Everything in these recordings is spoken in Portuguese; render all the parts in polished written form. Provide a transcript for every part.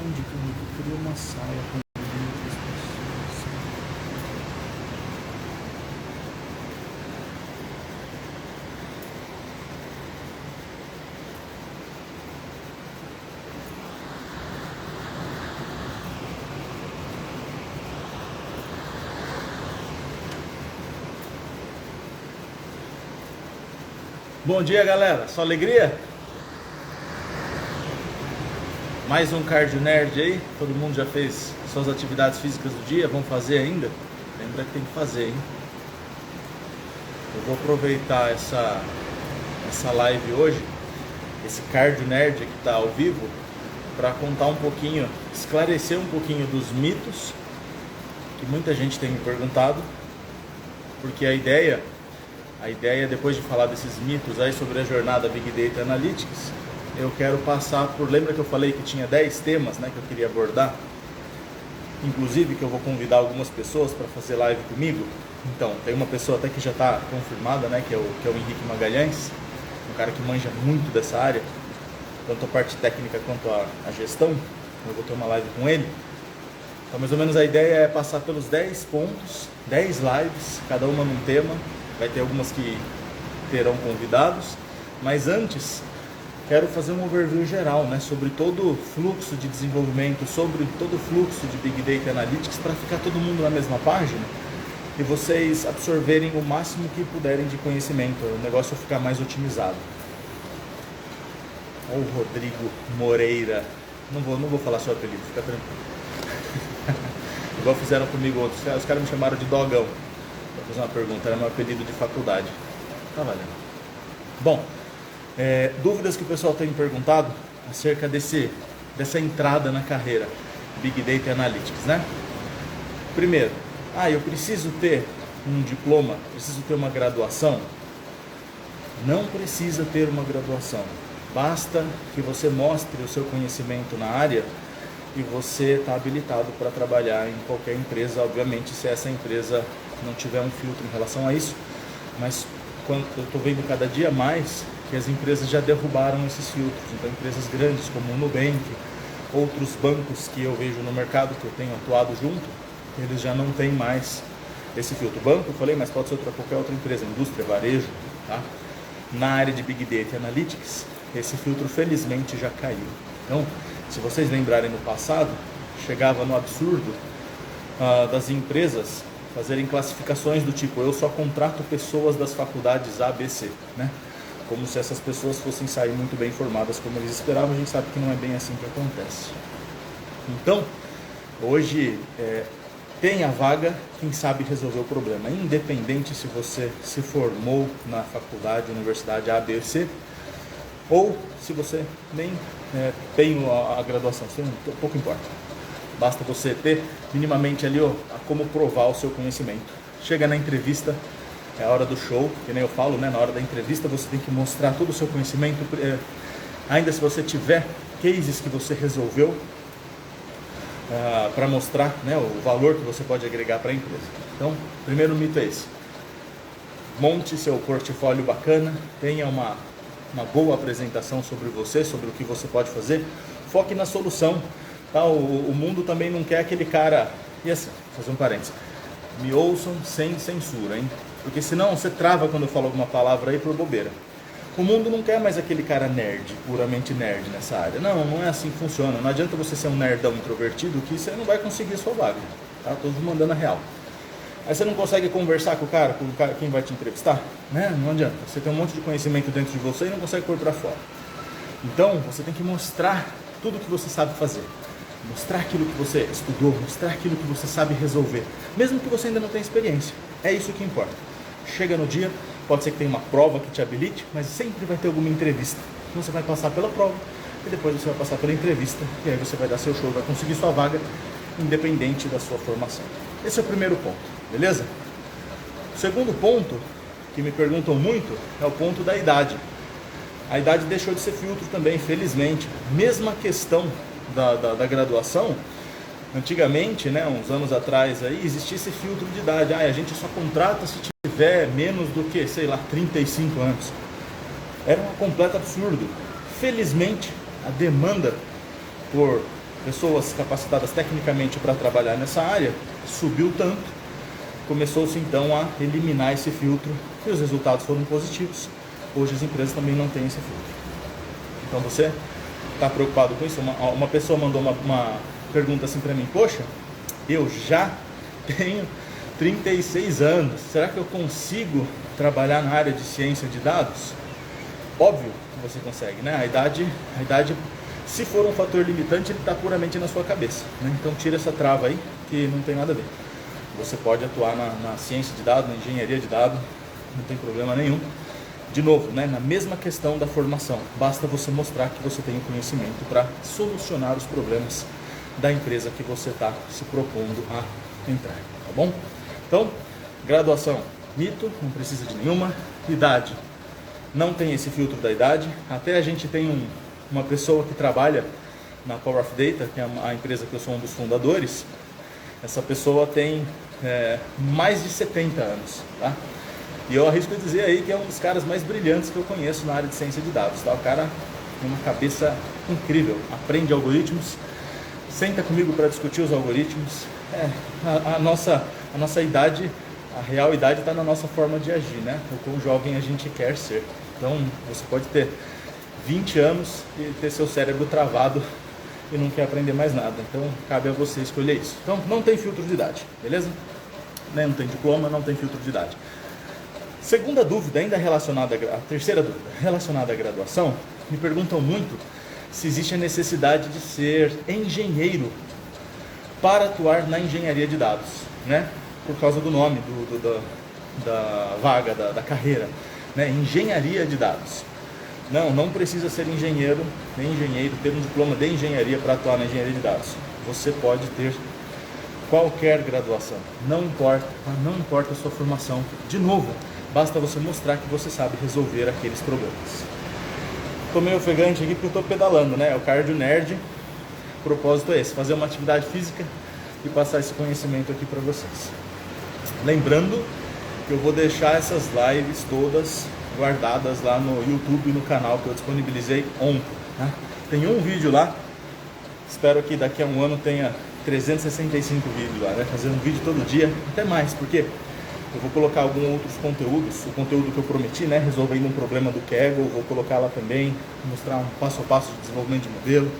onde que eu queria uma saia com muitas pessoas. Bom dia, galera. Só alegria? Mais um Cardio Nerd aí. Todo mundo já fez suas atividades físicas do dia? Vão fazer ainda? Lembra que tem que fazer, hein? Eu vou aproveitar essa live hoje, esse Cardio Nerd que está ao vivo, para contar um pouquinho, esclarecer um pouquinho dos mitos que muita gente tem me perguntado, porque a ideia depois de falar desses mitos aí sobre a jornada Big Data Analytics, eu quero passar por... Lembra que eu falei que tinha 10 temas, né, que eu queria abordar? Inclusive que eu vou convidar algumas pessoas para fazer live comigo. Então, tem uma pessoa até que já está confirmada, né, que é o Henrique Magalhães, um cara que manja muito dessa área, tanto a parte técnica quanto a gestão. Eu vou ter uma live com ele. Então, mais ou menos a ideia é passar pelos 10 pontos, 10 lives, cada uma num tema. Vai ter algumas que terão convidados, mas antes quero fazer um overview geral, né, sobre todo o fluxo de desenvolvimento, sobre todo o fluxo de Big Data Analytics, para ficar todo mundo na mesma página e vocês absorverem o máximo que puderem de conhecimento, o negócio ficar mais otimizado. Olha o Rodrigo Moreira, não vou falar seu apelido, fica tranquilo. Igual fizeram comigo outros, os caras me chamaram de Dogão. Vou fazer uma pergunta, era meu apelido de faculdade. Tá valendo. Bom, dúvidas que o pessoal tem me perguntado acerca dessa entrada na carreira Big Data Analytics, né? Primeiro, eu preciso ter um diploma, preciso ter uma graduação? Não precisa ter uma graduação. Basta que você mostre o seu conhecimento na área e você está habilitado para trabalhar em qualquer empresa, obviamente, se essa empresa não tiver um filtro em relação a isso. Mas quando eu estou vendo cada dia mais que as empresas já derrubaram esses filtros. Então, empresas grandes como o Nubank, outros bancos que eu vejo no mercado, que eu tenho atuado junto, eles já não têm mais esse filtro. Banco, eu falei, mas pode ser qualquer outra empresa, indústria, varejo, tá? Na área de Big Data Analytics, esse filtro felizmente já caiu. Então, se vocês lembrarem no passado, chegava no absurdo das empresas fazerem classificações do tipo, eu só contrato pessoas das faculdades A, B, C, né? Como se essas pessoas fossem sair muito bem formadas como eles esperavam. A gente sabe que não é bem assim que acontece. Então, hoje tem a vaga quem sabe resolver o problema, independente se você se formou na faculdade, universidade A, B, C, ou se você nem tem a graduação, pouco importa. Basta você ter minimamente ali como provar o seu conhecimento. Chega na entrevista, é a hora do show, que nem eu falo, né? Na hora da entrevista você tem que mostrar todo o seu conhecimento, ainda se você tiver cases que você resolveu, para mostrar, né, o valor que você pode agregar para a empresa. Então, o primeiro mito é esse. Monte seu portfólio bacana, tenha uma boa apresentação sobre você, sobre o que você pode fazer, foque na solução. Tá? O mundo também não quer aquele cara... E assim, vou fazer um parênteses. Me ouçam sem censura, hein? Porque senão você trava quando eu falo alguma palavra aí por bobeira. O mundo não quer mais aquele cara nerd, puramente nerd nessa área. Não é assim que funciona. Não adianta você ser um nerdão introvertido que você não vai conseguir a sua vaga. Tá? Tô mandando a real. Aí você não consegue conversar com o cara quem vai te entrevistar? Né? Não adianta. Você tem um monte de conhecimento dentro de você e não consegue pôr para fora. Então, você tem que mostrar tudo o que você sabe fazer. Mostrar aquilo que você estudou, mostrar aquilo que você sabe resolver. Mesmo que você ainda não tenha experiência. É isso que importa. Chega no dia, pode ser que tenha uma prova que te habilite, mas sempre vai ter alguma entrevista. Então você vai passar pela prova e depois você vai passar pela entrevista e aí você vai dar seu show, vai conseguir sua vaga, independente da sua formação. Esse é o primeiro ponto, beleza? O segundo ponto, que me perguntam muito, é o ponto da idade. A idade deixou de ser filtro também, felizmente. Mesma questão da graduação. Antigamente, né, uns anos atrás, aí, existia esse filtro de idade. A gente só contrata se tiver menos do que, 35 anos. Era um completo absurdo. Felizmente, a demanda por pessoas capacitadas tecnicamente para trabalhar nessa área, subiu tanto, começou-se então a eliminar esse filtro e os resultados foram positivos. Hoje as empresas também não têm esse filtro. Então você está preocupado com isso? Uma pessoa mandou uma pergunta assim para mim: poxa, eu já tenho 36 anos, será que eu consigo trabalhar na área de ciência de dados? Óbvio que você consegue, né? A idade, se for um fator limitante, ele está puramente na sua cabeça, né? Então tira essa trava aí, que não tem nada a ver. Você pode atuar na ciência de dados, na engenharia de dados, não tem problema nenhum. De novo, né, na mesma questão da formação, basta você mostrar que você tem o conhecimento para solucionar os problemas da empresa que você está se propondo a entrar, tá bom? Então, graduação, mito, não precisa de nenhuma. Idade, não tem esse filtro da idade. Até a gente tem uma pessoa que trabalha na Power of Data, que é a empresa que eu sou um dos fundadores. Essa pessoa tem mais de 70 anos, tá? E eu arrisco dizer aí que é um dos caras mais brilhantes que eu conheço na área de ciência de dados, tá? O cara tem uma cabeça incrível, aprende algoritmos, senta comigo para discutir os algoritmos. A nossa idade, a real idade está na nossa forma de agir, né? O quão jovem a gente quer ser. Então, você pode ter 20 anos e ter seu cérebro travado e não quer aprender mais nada. Então, cabe a você escolher isso. Então, não tem filtro de idade, beleza? Não tem diploma, não tem filtro de idade. Segunda dúvida, ainda relacionada a terceira dúvida, relacionada à graduação, me perguntam muito se existe a necessidade de ser engenheiro para atuar na engenharia de dados, né? Por causa do nome da vaga, da carreira, né? Engenharia de dados. Não precisa ser engenheiro, ter um diploma de engenharia para atuar na engenharia de dados. Você pode ter qualquer graduação, não importa a sua formação. De novo, basta você mostrar que você sabe resolver aqueles problemas. Estou meio ofegante aqui porque eu estou pedalando, né? É o cardio nerd. O propósito é esse, fazer uma atividade física e passar esse conhecimento aqui para vocês. Lembrando que eu vou deixar essas lives todas guardadas lá no YouTube, no canal que eu disponibilizei ontem, né? Tem um vídeo lá, espero que daqui a um ano tenha 365 vídeos lá, né? Fazendo vídeo todo dia, até mais, porque eu vou colocar alguns outros conteúdos, o conteúdo que eu prometi, né? Resolvendo um problema do Kaggle, vou colocar lá também, mostrar um passo a passo de desenvolvimento de modelo.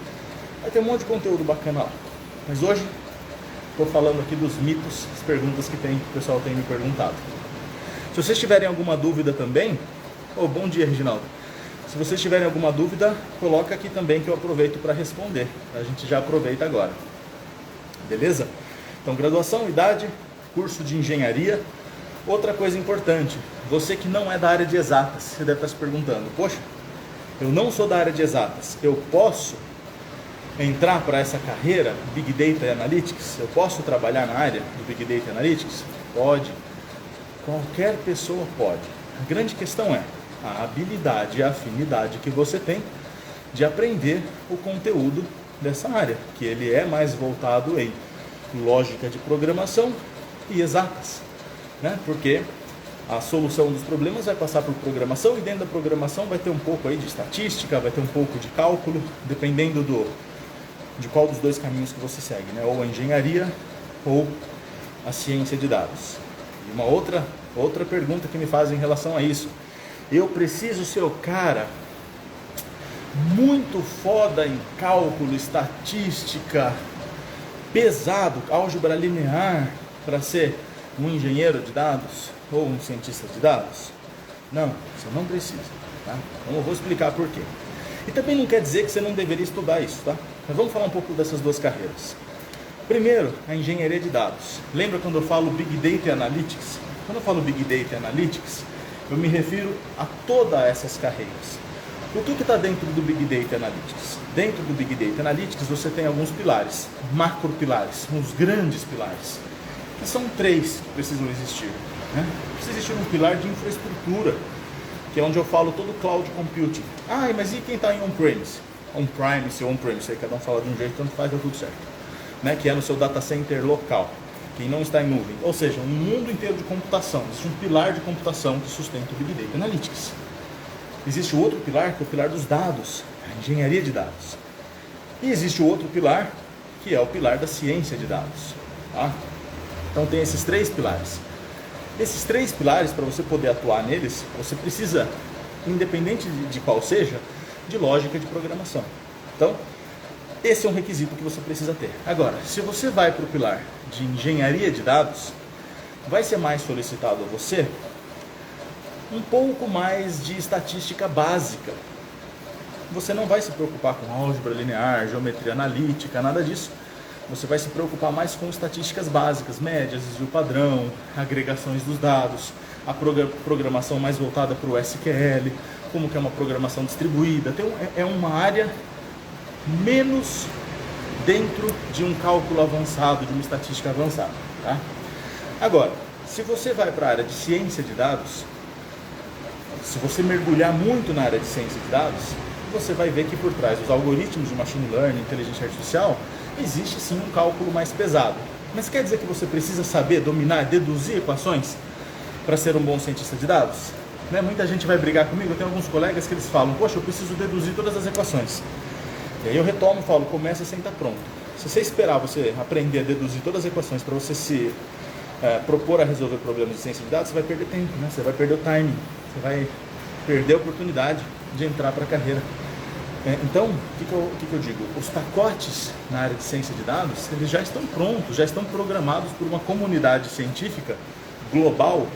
Vai ter um monte de conteúdo bacana lá. Mas hoje, estou falando aqui dos mitos, as perguntas que o pessoal tem me perguntado. Se vocês tiverem alguma dúvida também, bom dia, Reginaldo. Se vocês tiverem alguma dúvida, coloca aqui também que eu aproveito para responder. A gente já aproveita agora. Beleza? Então, graduação, idade, curso de engenharia. Outra coisa importante, você que não é da área de exatas, você deve estar se perguntando: poxa, eu não sou da área de exatas, eu posso entrar para essa carreira Big Data e Analytics? Eu posso trabalhar na área do Big Data e Analytics? Pode. Qualquer pessoa pode. A grande questão é a habilidade e a afinidade que você tem de aprender o conteúdo dessa área, que ele é mais voltado em lógica de programação e exatas, né? Porque a solução dos problemas vai passar por programação, e dentro da programação vai ter um pouco aí de estatística, vai ter um pouco de cálculo, dependendo de qual dos dois caminhos que você segue, né? Ou a engenharia ou a ciência de dados. E uma outra pergunta que me fazem em relação a isso: eu preciso ser o cara muito foda em cálculo, estatística, pesado, álgebra linear, para ser um engenheiro de dados ou um cientista de dados? Não, você não precisa, tá? Então eu vou explicar por quê. E também não quer dizer que você não deveria estudar isso, tá? Mas vamos falar um pouco dessas duas carreiras. Primeiro, a engenharia de dados. Lembra quando eu falo Big Data e Analytics? Quando eu falo Big Data e Analytics, eu me refiro a todas essas carreiras. O que está dentro do Big Data Analytics? Dentro do Big Data Analytics você tem alguns pilares, macro pilares, uns grandes pilares, que são 3 que precisam existir, né? Precisa existir um pilar de infraestrutura, que é onde eu falo todo cloud computing. Mas e quem está em on-premise? On-premise ou on-premise, aí cada um fala de um jeito, tanto faz, dá tudo certo, né? Que é no seu data center local, quem não está em nuvem, ou seja, um mundo inteiro de computação. Existe um pilar de computação que sustenta o Big Data Analytics. Existe o outro pilar, que é o pilar dos dados, a engenharia de dados. E existe o outro pilar, que é o pilar da ciência de dados. Tá? Então tem esses 3 pilares. Esses 3 pilares, para você poder atuar neles, você precisa, independente de qual seja, de lógica de programação. Então, esse é um requisito que você precisa ter. Agora, se você vai para o pilar de engenharia de dados, vai ser mais solicitado a você um pouco mais de estatística básica. Você não vai se preocupar com álgebra linear, geometria analítica, nada disso. Você vai se preocupar mais com estatísticas básicas, médias, desvio padrão, agregações dos dados, a programação mais voltada para o SQL, como que é uma programação distribuída. É uma área menos dentro de um cálculo avançado, de uma estatística avançada. Tá? Agora, se você vai para a área de ciência de dados, se você mergulhar muito na área de ciência de dados, você vai ver que por trás dos algoritmos de machine learning, inteligência artificial, existe sim um cálculo mais pesado. Mas quer dizer que você precisa saber, dominar, deduzir equações para ser um bom cientista de dados? Né? Muita gente vai brigar comigo, eu tenho alguns colegas que eles falam, poxa, eu preciso deduzir todas as equações. E aí eu retomo e falo, começa sem estar pronto. Se você esperar você aprender a deduzir todas as equações para você se propor a resolver problemas de ciência de dados, você vai perder tempo, né? Você vai perder o timing, você vai perder a oportunidade de entrar para a carreira. Então, o que eu digo? Os pacotes na área de ciência de dados, eles já estão prontos, já estão programados por uma comunidade científica global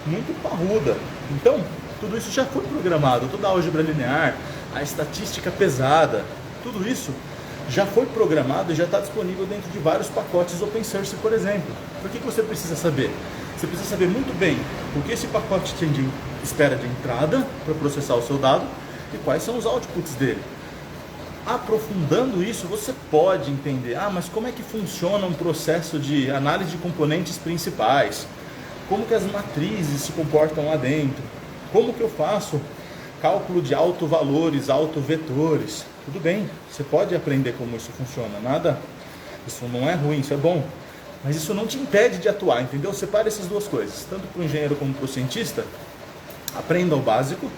muito parruda. Então, tudo isso já foi programado, toda a álgebra linear, a estatística pesada, tudo isso já foi programado e já está disponível dentro de vários pacotes open source, por exemplo. Por que você precisa saber? Você precisa saber muito bem o que esse pacote espera de entrada para processar o seu dado e quais são os outputs dele. Aprofundando isso, você pode entender, mas como é que funciona um processo de análise de componentes principais? Como que as matrizes se comportam lá dentro? Como que eu faço cálculo de autovalores, autovetores? Tudo bem, você pode aprender como isso funciona, isso não é ruim, isso é bom. Mas isso não te impede de atuar, entendeu? Separa essas duas coisas, tanto para o engenheiro como para o cientista. Aprenda o básico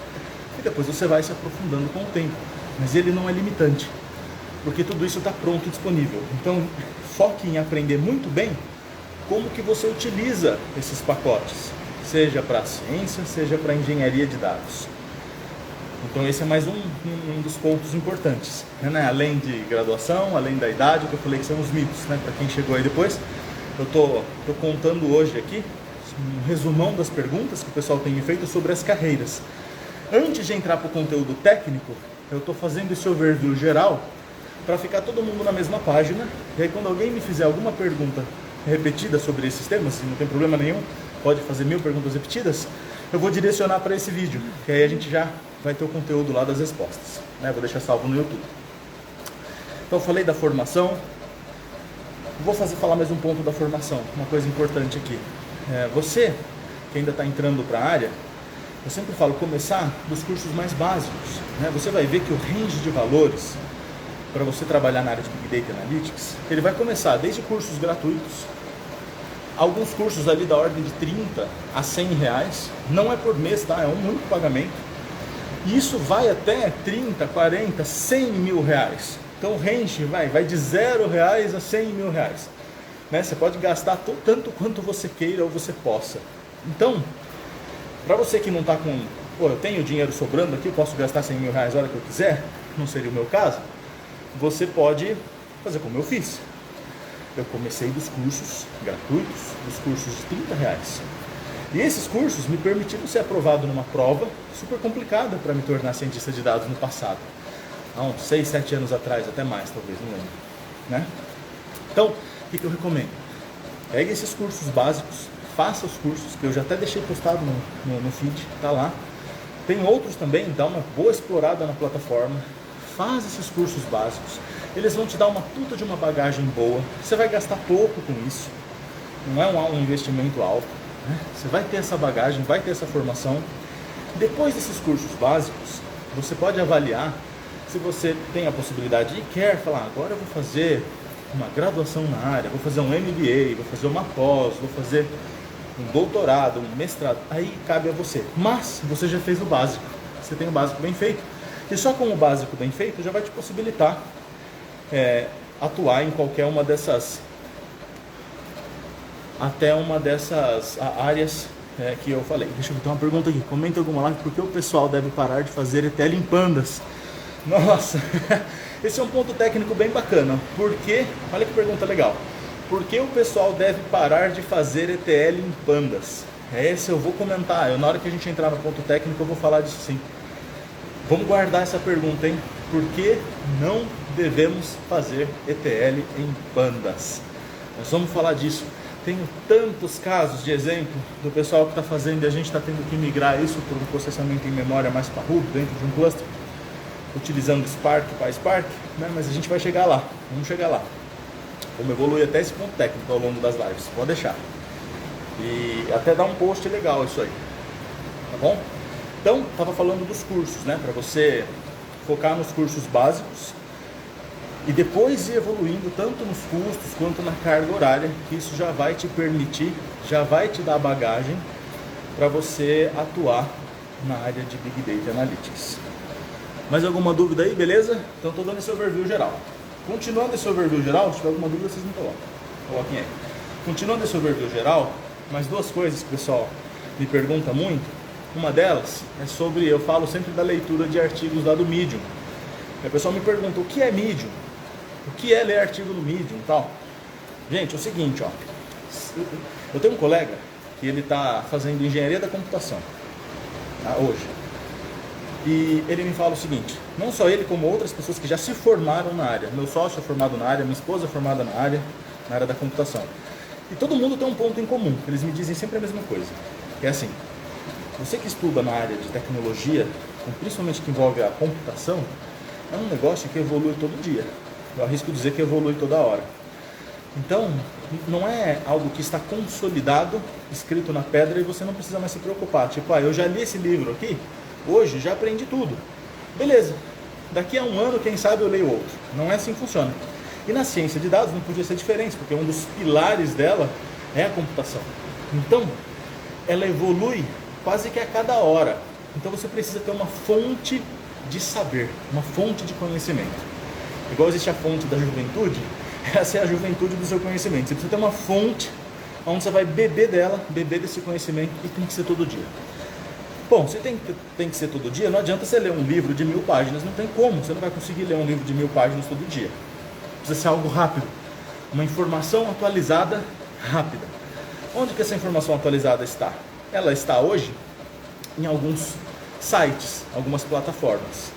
e depois você vai se aprofundando com o tempo. Mas ele não é limitante, porque tudo isso está pronto e disponível. Então, foque em aprender muito bem como que você utiliza esses pacotes, seja para a ciência, seja para a engenharia de dados. Então, esse é mais um dos pontos importantes, né? Além de graduação, além da idade, que eu falei que são os mitos, né? Para quem chegou aí depois, eu tô contando hoje aqui um resumão das perguntas que o pessoal tem me feito sobre as carreiras. Antes de entrar para o conteúdo técnico, eu estou fazendo esse overview geral para ficar todo mundo na mesma página. E aí quando alguém me fizer alguma pergunta repetida sobre esses temas, não tem problema nenhum, pode fazer 1000 perguntas repetidas, eu vou direcionar para esse vídeo, que aí a gente já vai ter o conteúdo lá das respostas, né? Vou deixar salvo no YouTube. Então eu falei da formação, vou falar mais um ponto da formação, uma coisa importante aqui. Você que ainda está entrando para a área, eu sempre falo começar dos cursos mais básicos, né? Você vai ver que o range de valores para você trabalhar na área de Big Data Analytics, ele vai começar desde cursos gratuitos, alguns cursos ali da ordem de 30 a 100 reais, não é por mês, tá? É um único pagamento, e isso vai até 30, 40, 100 mil reais. Então o range vai de 0 reais a 100 mil reais, né? Você pode gastar tanto quanto você queira ou você possa. Então, para você que não está com, eu tenho dinheiro sobrando aqui, eu posso gastar 100 mil reais a hora que eu quiser, não seria o meu caso, você pode fazer como eu fiz. Eu comecei dos cursos gratuitos, dos cursos de 30 reais. E esses cursos me permitiram ser aprovado numa prova super complicada para me tornar cientista de dados no passado. Há uns 6, 7 anos atrás, até mais talvez, não lembro, né? Então, o que eu recomendo? Pegue esses cursos básicos, faça os cursos, que eu já até deixei postado no feed, tá lá. Tem outros também, dá uma boa explorada na plataforma, faz esses cursos básicos, eles vão te dar uma puta de uma bagagem boa, você vai gastar pouco com isso, não é um investimento alto, né? Você vai ter essa bagagem, vai ter essa formação. Depois desses cursos básicos, você pode avaliar se você tem a possibilidade e quer falar, agora eu vou fazer uma graduação na área, vou fazer um MBA, vou fazer uma pós, vou fazer um doutorado, um mestrado, aí cabe a você. Mas você já fez o básico, você tem o básico bem feito, e só com o básico bem feito já vai te possibilitar atuar em qualquer uma dessas, até uma dessas áreas que eu falei. Deixa eu ver, tem uma pergunta aqui, comenta alguma lá, por que o pessoal deve parar de fazer ETL em pandas? Nossa, esse é um ponto técnico bem bacana, porque, olha que pergunta legal, por que o pessoal deve parar de fazer ETL em pandas? Esse eu vou comentar, na hora que a gente entrar no ponto técnico eu vou falar disso sim. Vamos guardar essa pergunta, hein? Por que não devemos fazer ETL em pandas? Nós vamos falar disso. Tenho tantos casos de exemplo do pessoal que está fazendo e a gente está tendo que migrar isso para um processamento em memória mais parrudo dentro de um cluster, utilizando Spark, PySpark, né? Mas a gente vai chegar lá, vamos chegar lá. Vamos evoluir até esse ponto técnico ao longo das lives, pode deixar. E até dar um post legal isso aí, tá bom? Então, estava falando dos cursos, né? Para você focar nos cursos básicos e depois ir evoluindo tanto nos custos quanto na carga horária, que isso já vai te permitir, já vai te dar bagagem para você atuar na área de Big Data Analytics. Mais alguma dúvida aí, beleza? Então estou dando esse overview geral. Continuando esse overview geral, se tiver alguma dúvida vocês me coloquem aí. Continuando esse overview geral, mais duas coisas que o pessoal me pergunta muito. Uma delas é sobre, eu falo sempre da leitura de artigos lá do Medium. O pessoal me pergunta, o que é Medium? O que é ler artigo no Medium e tal? Gente, é o seguinte, ó. Eu tenho um colega que ele está fazendo engenharia da computação, tá, hoje. E ele me fala o seguinte, não só ele, como outras pessoas que já se formaram na área. Meu sócio é formado na área, minha esposa é formada na área da computação. E todo mundo tem um ponto em comum, eles me dizem sempre a mesma coisa. Que é assim, você que estuda na área de tecnologia, principalmente que envolve a computação, é um negócio que evolui todo dia. Eu arrisco dizer que evolui toda hora. Então, não é algo que está consolidado, escrito na pedra, e você não precisa mais se preocupar. Tipo, eu já li esse livro aqui, hoje já aprendi tudo. Beleza, daqui a um ano, quem sabe eu leio outro. Não é assim que funciona. E na ciência de dados não podia ser diferente, porque um dos pilares dela é a computação. Então, ela evolui quase que a cada hora. Então você precisa ter uma fonte de saber, uma fonte de conhecimento. Igual existe a fonte da juventude, essa é a juventude do seu conhecimento. Você precisa ter uma fonte onde você vai beber dela, beber desse conhecimento, e tem que ser todo dia. Bom, se tem que ser todo dia, não adianta você ler um livro de 1000 páginas, não tem como, você não vai conseguir ler um livro de 1000 páginas todo dia. Precisa ser algo rápido, uma informação atualizada rápida. Onde que essa informação atualizada está? Ela está hoje em alguns sites, algumas plataformas.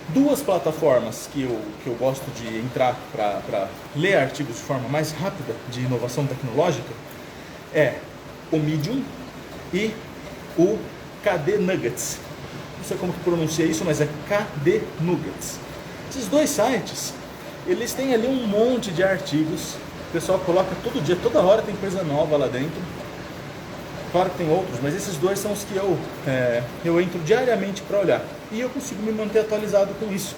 Duas plataformas que eu gosto de entrar para ler artigos de forma mais rápida de inovação tecnológica é o Medium e o KD Nuggets. Não sei como que pronuncia isso, mas é KD Nuggets. Esses dois sites, eles têm ali um monte de artigos. O pessoal coloca todo dia, toda hora tem coisa nova lá dentro. Claro que tem outros, mas esses dois são os que eu entro diariamente para olhar. E eu consigo me manter atualizado com isso.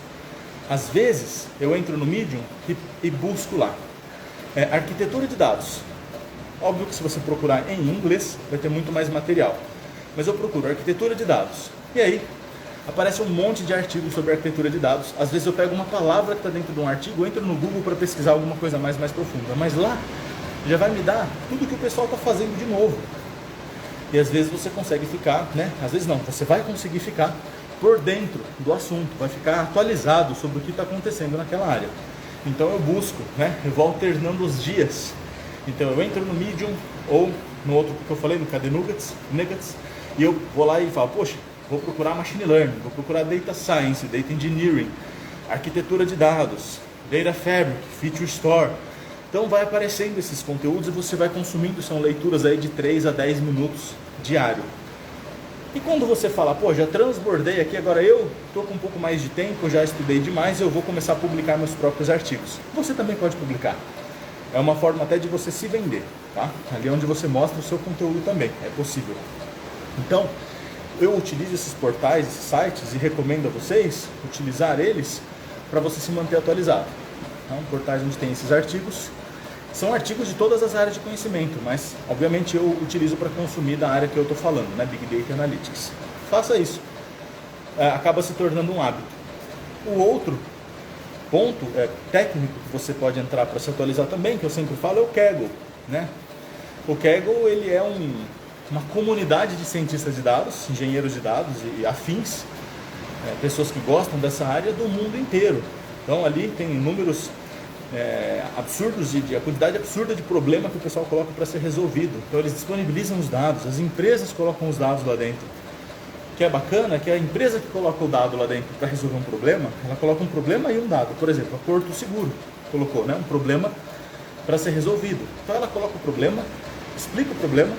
Às vezes, eu entro no Medium e busco lá. Arquitetura de dados. Óbvio que se você procurar em inglês, vai ter muito mais material. Mas eu procuro arquitetura de dados. E aí, aparece um monte de artigos sobre arquitetura de dados. Às vezes eu pego uma palavra que está dentro de um artigo, entro no Google para pesquisar alguma coisa mais profunda. Mas lá, já vai me dar tudo que o pessoal está fazendo de novo. E às vezes você consegue ficar, às vezes não, você vai conseguir ficar por dentro do assunto, vai ficar atualizado sobre o que está acontecendo naquela área. Então eu busco, eu vou alternando os dias. Então eu entro no Medium ou no outro que eu falei, no KD Nuggets, e eu vou lá e falo, poxa, vou procurar Machine Learning, vou procurar Data Science, Data Engineering, Arquitetura de Dados, Data Fabric, Feature Store. Então vai aparecendo esses conteúdos e você vai consumindo, são leituras aí de 3 a 10 minutos diário. E quando você fala, já transbordei aqui, agora eu estou com um pouco mais de tempo, já estudei demais, eu vou começar a publicar meus próprios artigos. Você também pode publicar. É uma forma até de você se vender, tá? Ali onde você mostra o seu conteúdo também, é possível. Então, eu utilizo esses portais, esses sites, e recomendo a vocês utilizar eles para você se manter atualizado. Então, portais onde tem esses artigos. São artigos de todas as áreas de conhecimento, mas obviamente eu utilizo para consumir da área que eu estou falando, Big Data Analytics. Faça isso. Acaba se tornando um hábito. O outro ponto técnico que você pode entrar para se atualizar também, que eu sempre falo, é o Kaggle, né? O Kaggle, ele é uma comunidade de cientistas de dados, engenheiros de dados e afins, pessoas que gostam dessa área do mundo inteiro. Então ali tem números absurdos, a quantidade absurda de problema que o pessoal coloca para ser resolvido. Então eles disponibilizam os dados, as empresas colocam os dados lá dentro. O que é bacana é que a empresa que coloca o dado lá dentro para resolver um problema, ela coloca um problema e um dado. Por exemplo, a Porto Seguro colocou, né, um problema para ser resolvido. Então ela coloca o problema, explica o problema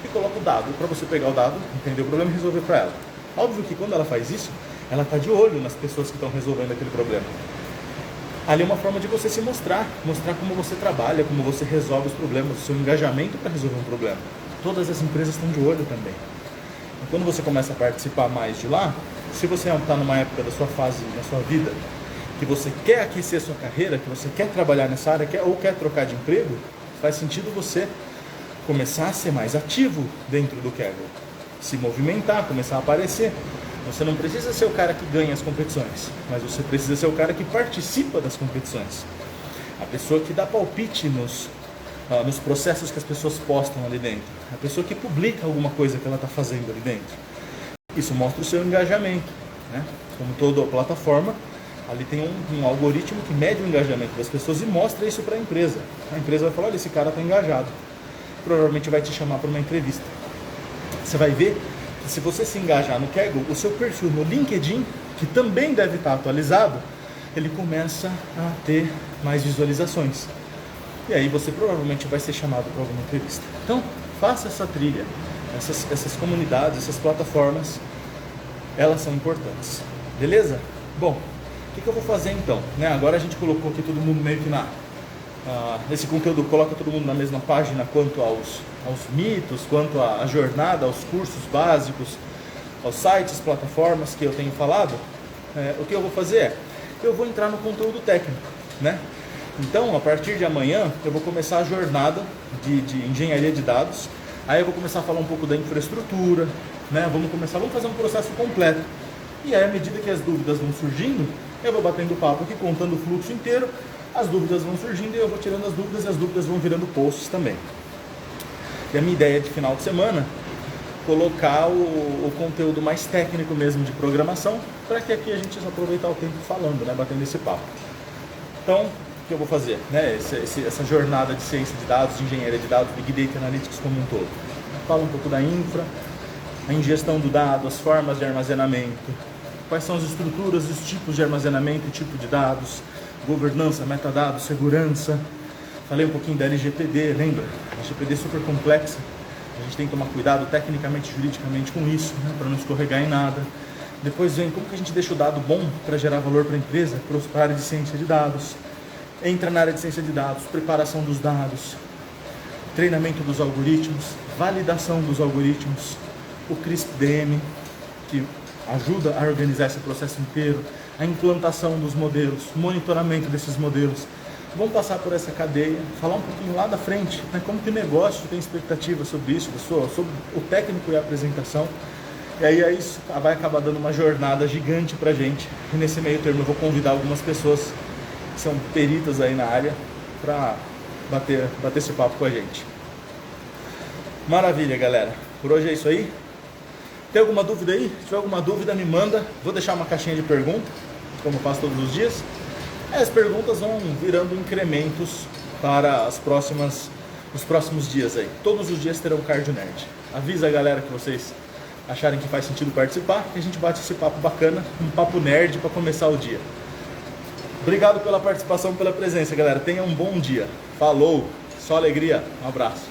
e coloca o dado para você pegar o dado, entender o problema e resolver para ela. Óbvio que quando ela faz isso, ela está de olho nas pessoas que estão resolvendo aquele problema. Ali é uma forma de você se mostrar como você trabalha, como você resolve os problemas, o seu engajamento para resolver um problema. Todas as empresas estão de olho também. E quando você começa a participar mais de lá, se você está numa época da sua fase, da sua vida, que você quer aquecer a sua carreira, que você quer trabalhar nessa área, ou quer trocar de emprego, faz sentido você começar a ser mais ativo dentro do Kaggle, se movimentar, começar a aparecer. Você não precisa ser o cara que ganha as competições, mas você precisa ser o cara que participa das competições. A pessoa que dá palpite nos processos que as pessoas postam ali dentro. A pessoa que publica alguma coisa que ela está fazendo ali dentro. Isso mostra o seu engajamento, né? Como toda a plataforma, ali tem um algoritmo que mede o engajamento das pessoas e mostra isso para a empresa. A empresa vai falar, olha, esse cara está engajado. Provavelmente vai te chamar para uma entrevista. Você vai ver que se você se engajar no Kaggle, o seu perfil no LinkedIn, que também deve estar atualizado, ele começa a ter mais visualizações. E aí você provavelmente vai ser chamado para alguma entrevista. Então, faça essa trilha. Essas comunidades, essas plataformas, elas são importantes. Beleza? Bom, o que eu vou fazer então? Agora a gente colocou aqui todo mundo meio que nesse conteúdo, coloca todo mundo na mesma página quanto aos mitos, quanto à jornada, aos cursos básicos, aos sites, plataformas que eu tenho falado. O que eu vou fazer eu vou entrar no conteúdo técnico, né? Então, a partir de amanhã, eu vou começar a jornada de engenharia de dados. Aí eu vou começar a falar um pouco da infraestrutura, né? Vamos fazer um processo completo. E aí, à medida que as dúvidas vão surgindo, eu vou batendo papo aqui, contando o fluxo inteiro. As dúvidas vão surgindo e eu vou tirando as dúvidas, e as dúvidas vão virando posts também. E a minha ideia de final de semana, colocar o conteúdo mais técnico mesmo de programação, para que aqui a gente aproveitar o tempo falando, né? Batendo esse papo. Então, o que eu vou fazer? Essa jornada de ciência de dados, de engenharia de dados, Big Data Analytics como um todo. Fala um pouco da infra, a ingestão do dado, as formas de armazenamento, quais são as estruturas, os tipos de armazenamento e tipo de dados, governança, metadados, segurança. Falei um pouquinho da LGPD, lembra? A LGPD é super complexa, a gente tem que tomar cuidado tecnicamente, juridicamente com isso, né? Para não escorregar em nada. Depois vem como que a gente deixa o dado bom para gerar valor para a empresa, para a área de ciência de dados. Entra na área de ciência de dados, preparação dos dados, treinamento dos algoritmos, validação dos algoritmos, o CRISP-DM, que ajuda a organizar esse processo inteiro, a implantação dos modelos, monitoramento desses modelos. Vamos passar por essa cadeia, falar um pouquinho lá da frente, né, como que o negócio tem expectativa sobre isso, sobre o técnico e a apresentação. E aí isso vai acabar dando uma jornada gigante pra gente. E nesse meio termo eu vou convidar algumas pessoas que são peritas aí na área para bater esse papo com a gente. Maravilha, galera. Por hoje é isso aí. Tem alguma dúvida aí? Se tiver alguma dúvida, me manda. Vou deixar uma caixinha de pergunta, como eu faço todos os dias. As perguntas vão virando incrementos para os próximos dias aí. Todos os dias terão Cardio Nerd. Avisa a galera que vocês acharem que faz sentido participar, que a gente bate esse papo bacana, um papo nerd para começar o dia. Obrigado pela participação, pela presença, galera. Tenham um bom dia. Falou, só alegria, um abraço.